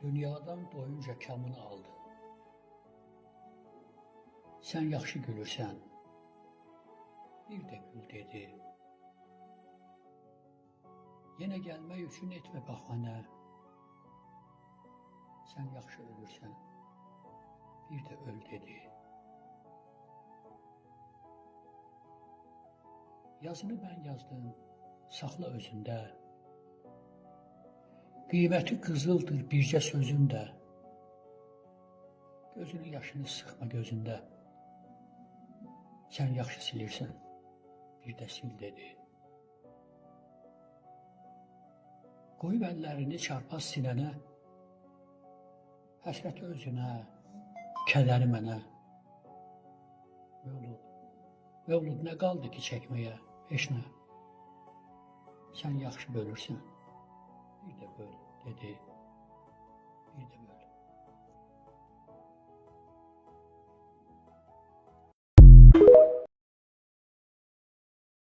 Dünyadan doyunca kamını aldın. Sen yaxşı gülürsən, bir də gül dedi. Yenə gəlmək üçün etmə bəhanə. Sen yaxşı ölürsən, bir də öl dedi. Yazını ben yazdım, saxla özündə. Qiyməti qızıldır bircə sözümdə. Gözünün yaşını sıxma gözündə. Sen yaxşı silirsən, bir də sil dedi. Qoyub əllərini çarpaz sinənə, həsrəti özünə, kədəri mənə. Mövlud nə qaldı ki çəkməyə, heç nə. Sen yaxşı bölürsən, bir də böl dedi.